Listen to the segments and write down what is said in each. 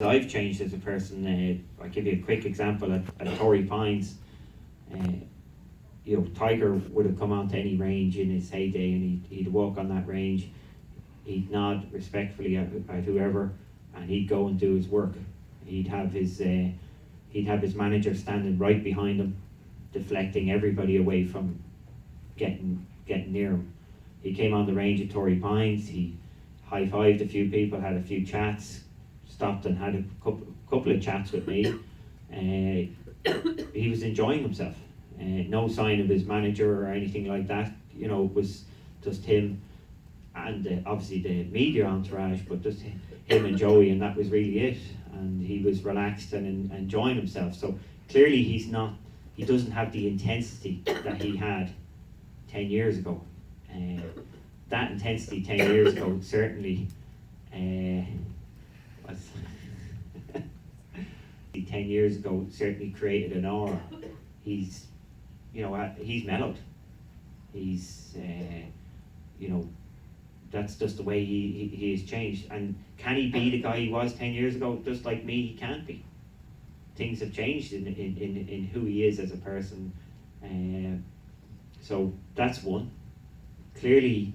I've changed as a person. I'll give you a quick example at Torrey Pines. Tiger would have come onto any range in his heyday, and he'd walk on that range, he'd nod respectfully at whoever, and he'd go and do his work. He'd have his manager standing right behind him, deflecting everybody away from getting near him. He came on the range at Torrey Pines, he high-fived a few people, had a few chats, stopped and had a couple of chats with me. He was enjoying himself. No sign of his manager or anything like that. It was just him and obviously the media entourage, but just him and Joey, and that was really it. And he was relaxed and enjoying himself. So clearly he doesn't have the intensity that he had 10 years ago. That intensity 10 years ago certainly was 10 years ago certainly created an aura. He's mellowed. He's that's just the way he has changed. And can he be the guy he was 10 years ago? Just like me, he can't be. Things have changed in who he is as a person. So that's one. Clearly,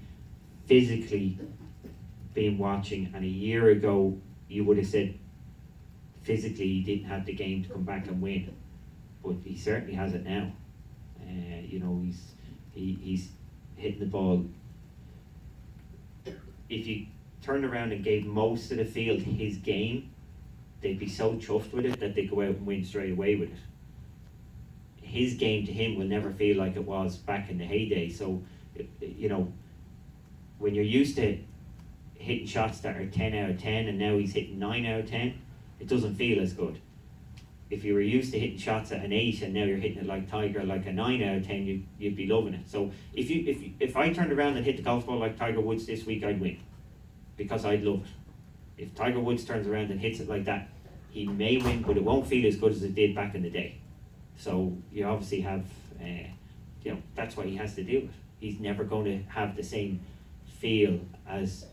physically been watching, and a year ago you would have said physically he didn't have the game to come back and win, but he certainly has it now. He's hitting the ball. If you turned around and gave most of the field his game, they'd be so chuffed with it that they'd go out and win straight away with it. His game to him will never feel like it was back in the heyday. So, when you're used to hitting shots that are 10 out of 10 and now he's hitting 9 out of 10, it doesn't feel as good. If you were used to hitting shots at an 8 and now you're hitting it like Tiger, like a 9 out of 10, you'd be loving it. So if I turned around and hit the golf ball like Tiger Woods this week, I'd win, because I'd love it. If Tiger Woods turns around and hits it like that, he may win, but it won't feel as good as it did back in the day. So you obviously have, that's what he has to deal with. He's never going to have the same feel as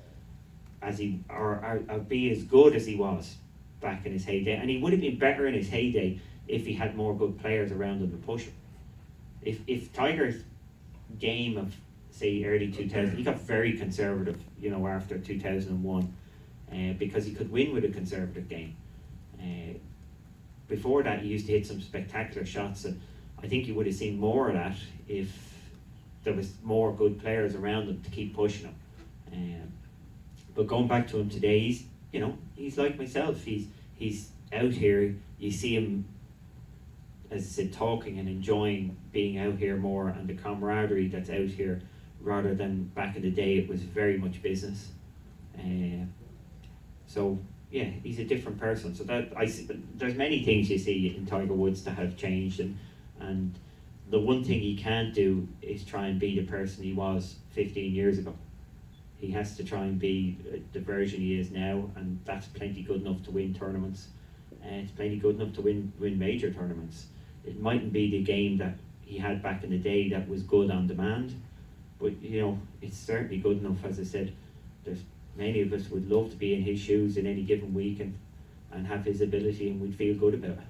he or be as good as he was back in his heyday. And he would have been better in his heyday if he had more good players around him to push him. If Tiger's game of, say, early 2000, he got very conservative, after 2001, because he could win with a conservative game. Before that, he used to hit some spectacular shots, and I think you would have seen more of that if there was more good players around him to keep pushing him. But going back to him today, he's like myself. He's out here. You see him, as I said, talking and enjoying being out here more, and the camaraderie that's out here, rather than back in the day it was very much business. So yeah, he's a different person. So that there's many things you see in Tiger Woods that have changed, and the one thing he can't do is try and be the person he was 15 years ago. He has to try and be the version he is now, and that's plenty good enough to win tournaments. It's plenty good enough to win major tournaments. It mightn't be the game that he had back in the day that was good on demand, but it's certainly good enough. As I said, there's many of us would love to be in his shoes in any given week and have his ability, and we'd feel good about it.